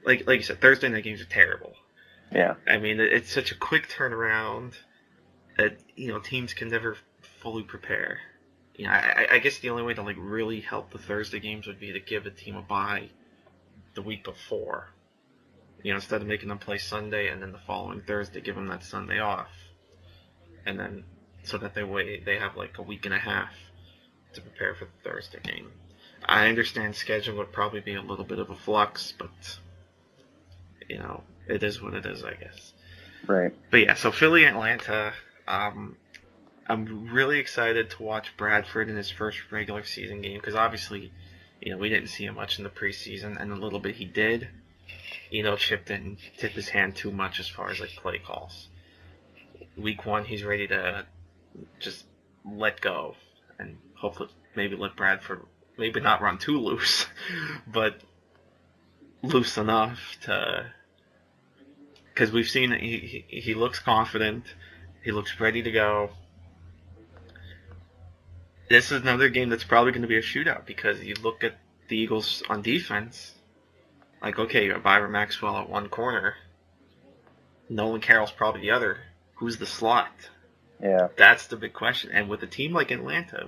S2: Like you said, Thursday night games are terrible.
S3: Yeah.
S2: I mean, it's such a quick turnaround that, teams can never fully prepare. I guess the only way to, like, really help the Thursday games would be to give a team a bye the week before. Instead of making them play Sunday and then the following Thursday, give them that Sunday off. And then so that they have like a week and a half to prepare for the Thursday game. I understand scheduling would probably be a little bit of a flux, but it is what it is, I guess.
S3: Right.
S2: But yeah, so Philly, Atlanta. I'm really excited to watch Bradford in his first regular season game because obviously, we didn't see him much in the preseason, and the little bit he did, Chip didn't tip his hand too much as far as like play calls. Week 1, he's ready to just let go and hopefully maybe let Bradford maybe not run too loose, but loose enough to, because we've seen he looks confident, he looks ready to go. This is another game that's probably going to be a shootout because you look at the Eagles on defense, like, okay, you have Byron Maxwell at one corner, Nolan Carroll's probably the other. Who's the slot?
S3: Yeah,
S2: that's the big question. And with a team like Atlanta,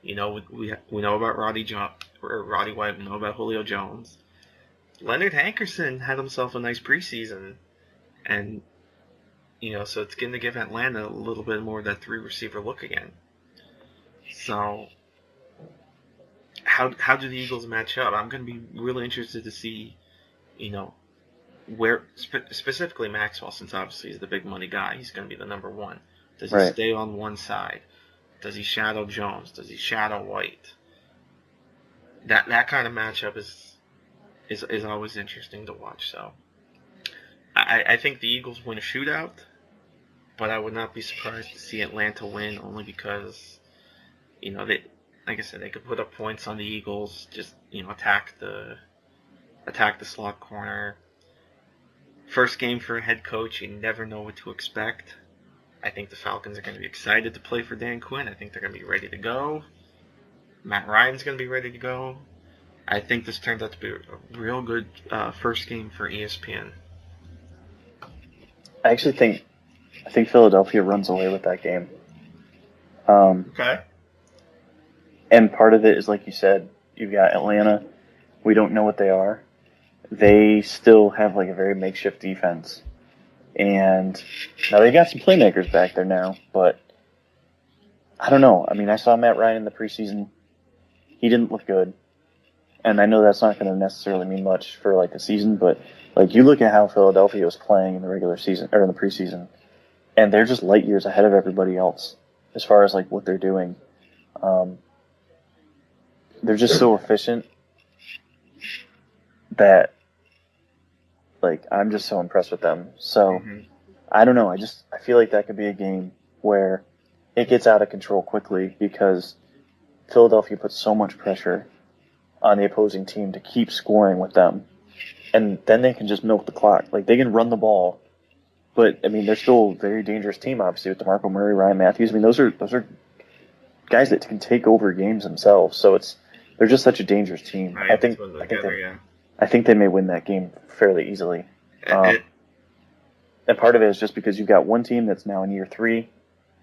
S2: we know about Roddy White, we know about Julio Jones. Leonard Hankerson had himself a nice preseason, and so it's going to give Atlanta a little bit more of that 3-receiver look again. So, how do the Eagles match up? I'm going to be really interested to see, where specifically Maxwell, since obviously he's the big money guy, he's going to be the number one. Does he stay on one side? Does he shadow Jones? Does he shadow White? That kind of matchup is is always interesting to watch. So I think the Eagles win a shootout, but I would not be surprised to see Atlanta win only because, they, like I said, they could put up points on the Eagles, just attack the slot corner. First game for a head coach, you never know what to expect. I think the Falcons are going to be excited to play for Dan Quinn. I think they're going to be ready to go. Matt Ryan's going to be ready to go. I think this turns out to be a real good first game for ESPN.
S3: I think Philadelphia runs away with that game.
S2: Okay.
S3: And part of it is, like you said, you've got Atlanta. We don't know what they are. They still have like a very makeshift defense. And now they got some playmakers back there now, but I don't know. I mean, I saw Matt Ryan in the preseason. He didn't look good. And I know that's not going to necessarily mean much for like the season, but like you look at how Philadelphia was playing in the regular season or in the preseason, and they're just light years ahead of everybody else as far as like what they're doing. They're just so efficient that like I'm just so impressed with them. So I don't know. I feel like that could be a game where it gets out of control quickly because Philadelphia puts so much pressure on the opposing team to keep scoring with them. And then they can just milk the clock. Like, they can run the ball. But, I mean, they're still a very dangerous team, obviously, with DeMarco Murray, Ryan Matthews. I mean, those are guys that can take over games themselves. So they're just such a dangerous team.
S2: Right,
S3: I think they may win that game fairly easily. And part of it is just because you've got one team that's now in year 3. I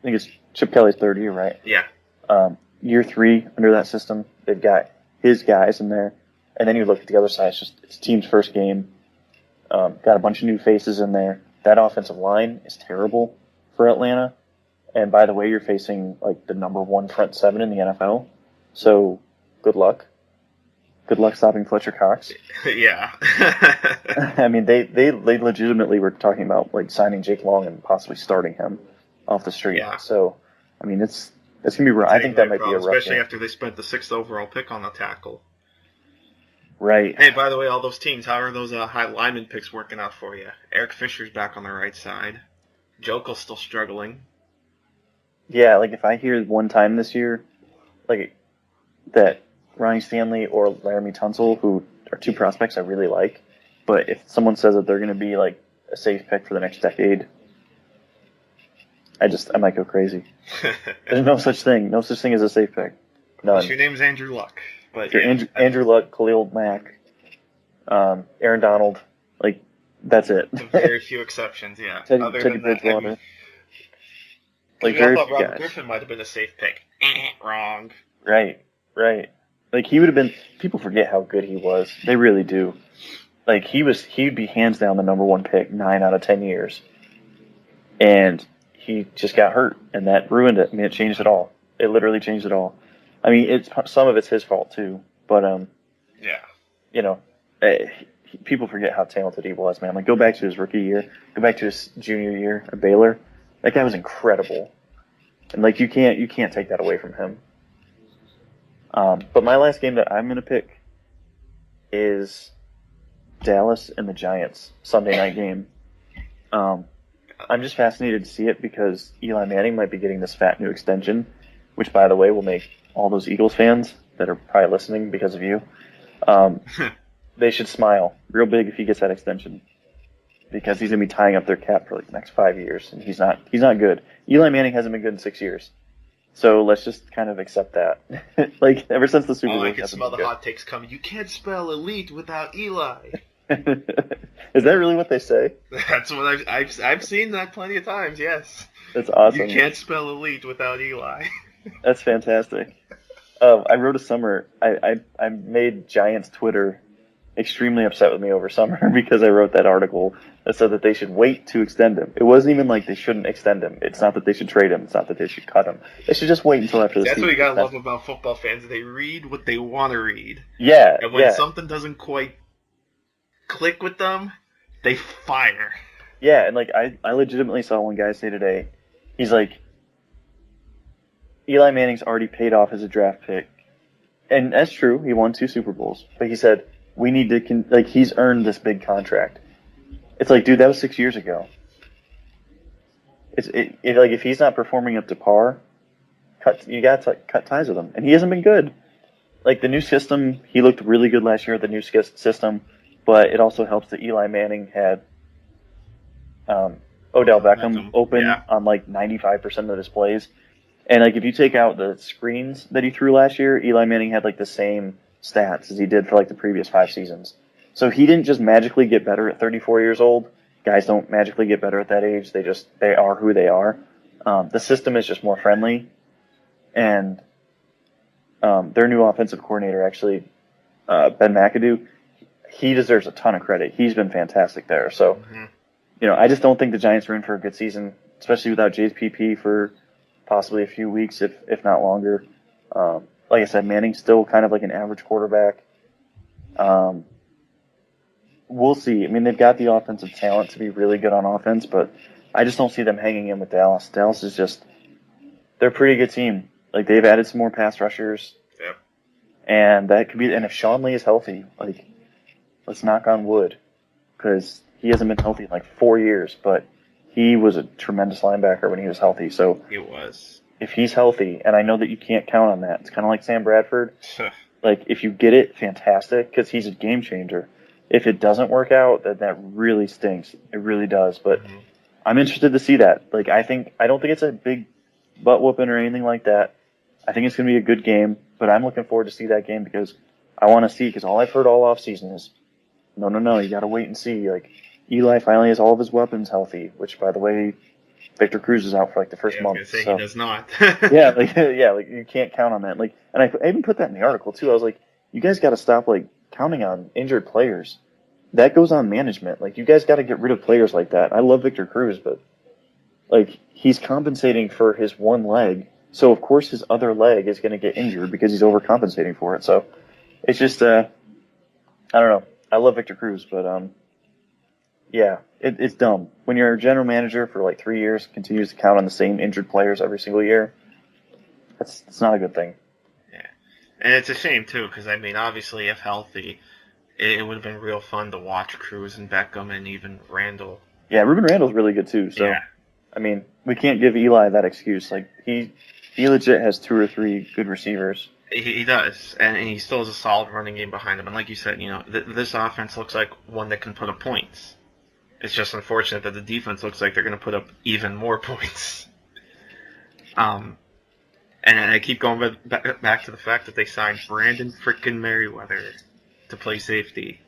S3: think it's Chip Kelly's third year, right?
S2: Yeah.
S3: Year 3 under that system. They've got his guys in there. And then you look at the other side, it's team's first game. Got a bunch of new faces in there. That offensive line is terrible for Atlanta. And by the way, you're facing like the number 1 front 7 in the NFL. So good luck. Good luck stopping Fletcher Cox.
S2: Yeah.
S3: I mean, they legitimately were talking about like signing Jake Long and possibly starting him off the street.
S2: Yeah.
S3: So, I mean, it's gonna be rough. I think that might be a rough
S2: especially
S3: game.
S2: After they spent the 6th overall pick on the tackle.
S3: Right.
S2: Hey, by the way, all those teams, how are those high lineman picks working out for you? Eric Fisher's back on the right side. Jokel's still struggling.
S3: Yeah, like if I hear one time this year, like that Ronnie Stanley or Laramie Tunsil, who are 2 prospects I really like, but if someone says that they're going to be like a safe pick for the next decade, I might go crazy. There's no such thing as a safe pick. None.
S2: Your name's Andrew Luck. But
S3: if you're Andrew Luck, Khalil Mack, Aaron Donald, like that's it.
S2: Very few exceptions, yeah.
S3: Teddy Bridgewater.
S2: Like I thought Robert Griffin might have been a safe pick. Wrong.
S3: Right. Like he would have been. People forget how good he was. They really do. Like he'd be hands down the number 1 pick 9 out of 10 years, and he just got hurt, and that ruined it. I mean, it changed it all. It literally changed it all. I mean, some of it's his fault too, but
S2: yeah.
S3: People forget how talented he was, man. Like go back to his rookie year, go back to his junior year at Baylor. That guy was incredible, and like you can't take that away from him. But my last game that I'm gonna pick is Dallas and the Giants Sunday night game. I'm just fascinated to see it because Eli Manning might be getting this fat new extension, which, by the way, will make all those Eagles fans that are probably listening because of you, they should smile real big if he gets that extension because he's going to be tying up their cap for like the next 5 years, and he's not good. Eli Manning hasn't been good in 6 years. So let's just kind of accept that. Like, ever since the Super Bowl.
S2: I can smell the hot takes coming. You can't spell elite without Eli.
S3: Is that really what they say?
S2: That's what I've seen that plenty of times, yes.
S3: That's awesome.
S2: You can't spell elite without Eli.
S3: That's fantastic. I wrote a summer. I made Giants Twitter extremely upset with me over summer because I wrote that article that said that they should wait to extend him. It wasn't even like they shouldn't extend him. It's not that they should trade him. It's not that they should cut him. They should just wait until after the season.
S2: That's what you gotta love about football fans. They read what they want to read.
S3: Yeah.
S2: And when something doesn't quite click with them, they fire.
S3: Yeah, and like I legitimately saw one guy say today, he's like, Eli Manning's already paid off as a draft pick. And that's true. He won 2 Super Bowls. But he said, we need to like he's earned this big contract. It's like, dude, that was 6 years ago. Like if he's not performing up to par, you got to cut ties with him, and he hasn't been good. Like the new system, he looked really good last year with the new system, but it also helps that Eli Manning had Odell Beckham open on like 95% of his plays. And like if you take out the screens that he threw last year, Eli Manning had like the same stats as he did for like the previous 5 seasons. So he didn't just magically get better at 34 years old. Guys don't magically get better at that age. They are who they are. The system is just more friendly, and their new offensive coordinator, actually, Ben McAdoo, he deserves a ton of credit. He's been fantastic there. So, I just don't think the Giants are in for a good season, especially without JPP for possibly a few weeks, if not longer. Like I said, Manning's still kind of like an average quarterback. We'll see. I mean, they've got the offensive talent to be really good on offense, but I just don't see them hanging in with Dallas. Dallas is they're a pretty good team. Like, they've added some more pass rushers.
S2: Yep.
S3: And that could be, and if Sean Lee is healthy, like, let's knock on wood, because he hasn't been healthy in like 4 years, but he was a tremendous linebacker when he was healthy. So
S2: he was.
S3: If he's healthy, and I know that you can't count on that, it's kind of like Sam Bradford. Like, if you get it, fantastic, because he's a game changer. If it doesn't work out, then that really stinks. It really does. But I'm interested to see that. Like, I don't think it's a big butt whooping or anything like that. I think it's going to be a good game, but I'm looking forward to see that game because I want to see, because all I've heard all offseason is, no, you got to wait and see. Like, Eli finally has all of his weapons healthy, which, by the way, Victor Cruz is out for like the first month.
S2: I was going to say, he does not.
S3: like you can't count on that. Like, and I even put that in the article too. I was like, you guys got to stop like counting on injured players. That goes on management. Like, you guys got to get rid of players like that. I love Victor Cruz, but like, he's compensating for his one leg, so of course his other leg is going to get injured because he's overcompensating for it. So it's just I don't know. I love Victor Cruz, but yeah, it's dumb when you're a general manager for like 3 years, continues to count on the same injured players every single year. It's not a good thing.
S2: Yeah, and it's a shame too, because I mean, obviously, if healthy, it would have been real fun to watch Cruz and Beckham and even Randall.
S3: Yeah, Ruben Randall's really good too. So,
S2: yeah.
S3: I mean, we can't give Eli that excuse. Like, he legit has 2 or 3 good receivers.
S2: He does, and he still has a solid running game behind him. And like you said, this offense looks like one that can put up points. It's just unfortunate that the defense looks like they're going to put up even more points. And I keep going back to the fact that they signed Brandon frickin' Merriweather to play safety.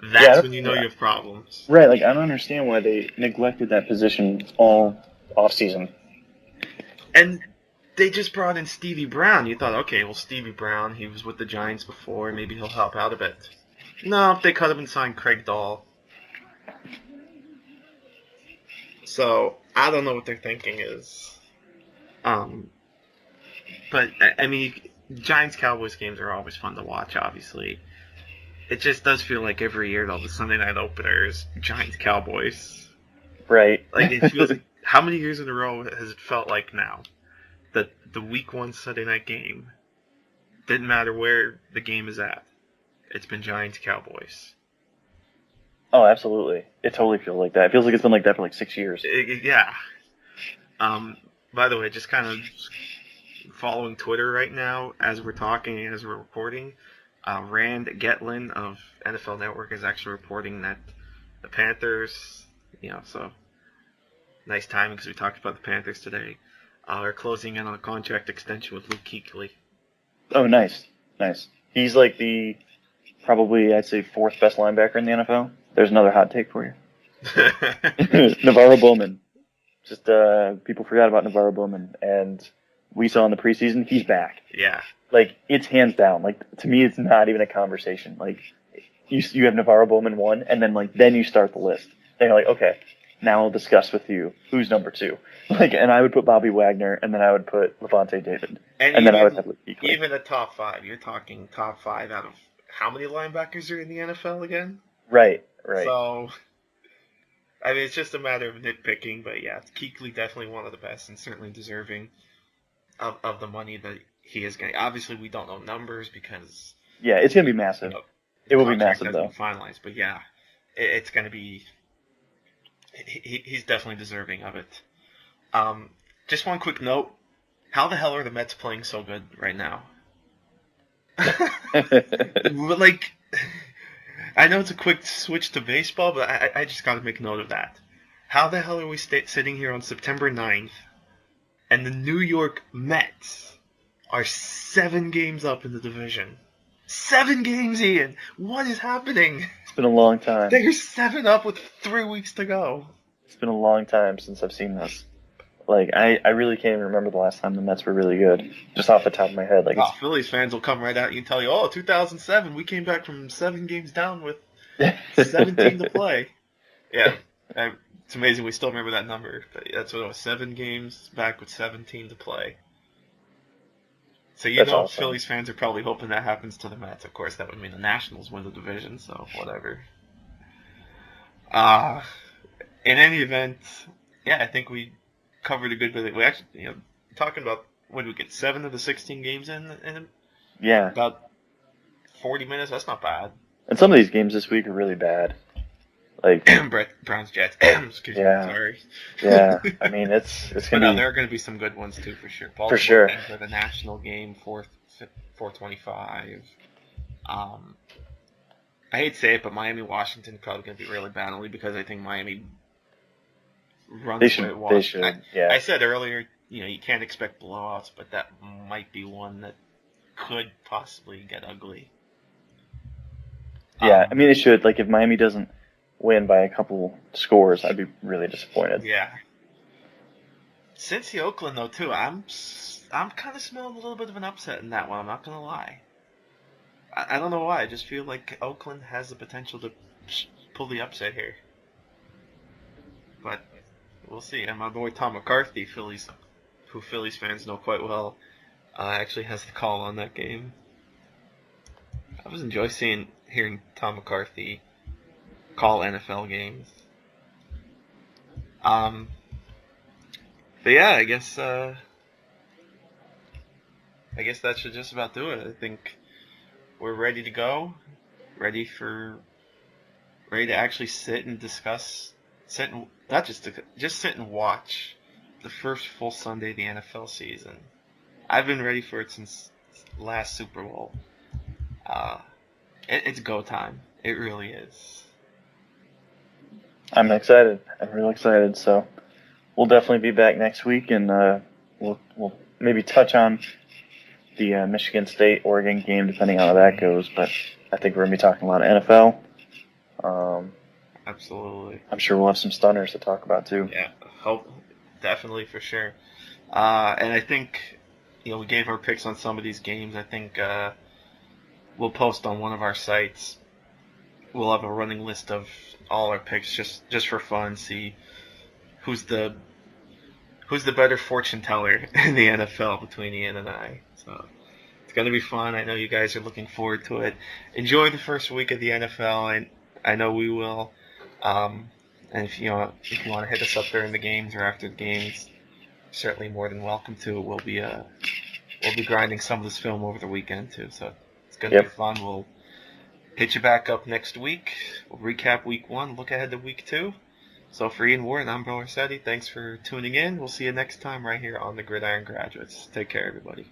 S2: That's when you know you have problems.
S3: Right, like, I don't understand why they neglected that position all offseason.
S2: And they just brought in Stevie Brown. You thought, okay, well, Stevie Brown, he was with the Giants before, maybe he'll help out a bit. No, they cut him and signed Craig Dahl. So, I don't know what their thinking is. But, I mean, Giants-Cowboys games are always fun to watch, obviously. It just does feel like every year, though, the Sunday night opener is Giants-Cowboys.
S3: Right.
S2: Like, it feels like, how many years in a row has it felt like now? That the week 1 Sunday night game, didn't matter where the game is at, it's been Giants-Cowboys.
S3: Oh, absolutely. It totally feels like that. It feels like it's been like that for like 6 years.
S2: Yeah. By the way, just kind of following Twitter right now as we're talking, as we're recording, Rand Getlin of NFL Network is actually reporting that the Panthers, so nice timing because we talked about the Panthers today, are closing in on a contract extension with Luke Kuechly.
S3: Oh, nice. He's like probably, I'd say, 4th best linebacker in the NFL. There's another hot take for you. Navarro Bowman. Just people forgot about Navarro Bowman, and we saw in the preseason he's back.
S2: Yeah.
S3: Like, it's hands down. Like, to me, it's not even a conversation. Like, you have Navarro Bowman 1, and then you start the list. Then you're like, okay, now I'll discuss with you who's number 2. Like, and I would put Bobby Wagner, and then I would put Levante David, and then I would have Luke Kuechly.
S2: Even the top 5. You're talking top 5 out of how many linebackers are in the NFL again?
S3: Right.
S2: So, I mean, it's just a matter of nitpicking, but yeah, Kuechly definitely one of the best and certainly deserving of the money that he is getting. Obviously, we don't know numbers because...
S3: Yeah, it's going to be massive. It will be
S2: contract
S3: massive,
S2: hasn't
S3: though.
S2: been finalized, but yeah, it's going to be. He's definitely deserving of it. Just one quick note: how the hell are the Mets playing so good right now? But, like, I know it's a quick switch to baseball, but I just got to make note of that. How the hell are we sitting here on September 9th, and the New York Mets are 7 games up in the division? 7 games, Ian! What is happening?
S3: It's been a long time.
S2: They're 7 up with 3 weeks to go.
S3: It's been a long time since I've seen this. Like, I really can't even remember the last time the Mets were really good. Just off the top of my head. Like,
S2: Phillies fans will come right at you and tell you, 2007, we came back from 7 games down with 17 to play. Yeah, it's amazing we still remember that number. But that's what it was, 7 games back with 17 to play. So
S3: That's awesome.
S2: Phillies fans are probably hoping that happens to the Mets. Of course, that would mean the Nationals win the division, so whatever. In any event, yeah, I think we covered a good bit. We actually, talking about, what did we get, 7 of the 16 games in
S3: yeah.
S2: about 40 minutes? That's not bad.
S3: And some of these games this week are really bad. Like
S2: Browns Jets. Excuse me. Sorry.
S3: Yeah. I mean, it's gonna be.
S2: There are gonna be some good ones too, for sure.
S3: For sure.
S2: For the national game, 4:25. I hate to say it, but Miami Washington probably gonna be really bad, only because I think Miami runs
S3: They should. Yeah.
S2: I said earlier, you can't expect blowouts, but that might be one that could possibly get ugly.
S3: Yeah, I mean, it should. Like, if Miami doesn't win by a couple scores, I'd be really disappointed.
S2: Yeah. Cincy Oakland, though, too, I'm kind of smelling a little bit of an upset in that one. I'm not gonna lie. I don't know why. I just feel like Oakland has the potential to pull the upset here. But we'll see. And my boy Tom McCarthy, who Phillies fans know quite well, actually has the call on that game. I always enjoy hearing Tom McCarthy call NFL games. But yeah, I guess that should just about do it. I think we're ready to go, ready to actually sit and discuss, not just sit and watch the first full Sunday of the NFL season. I've been ready for it since last Super Bowl. It's go time. It really is.
S3: I'm excited. I'm real excited. So we'll definitely be back next week, and we'll maybe touch on the Michigan State Oregon game, depending on how that goes. But I think we're gonna be talking a lot of NFL.
S2: Absolutely.
S3: I'm sure we'll have some stunners to talk about too.
S2: Yeah, definitely for sure. And I think we gave our picks on some of these games. I think we'll post on one of our sites. We'll have a running list of all our picks just for fun. See who's the better fortune teller in the NFL between Ian and I. So it's gonna be fun. I know you guys are looking forward to it. Enjoy the first week of the NFL, and I know we will. And if you want to hit us up during the games or after the games, certainly more than welcome to. We'll be grinding some of this film over the weekend too. So it's gonna be fun. We'll hit you back up next week. We'll recap week 1, look ahead to week 2. So for Ian Ward, I'm Bo Rossetti. Thanks for tuning in. We'll see you next time right here on the Gridiron Graduates. Take care, everybody.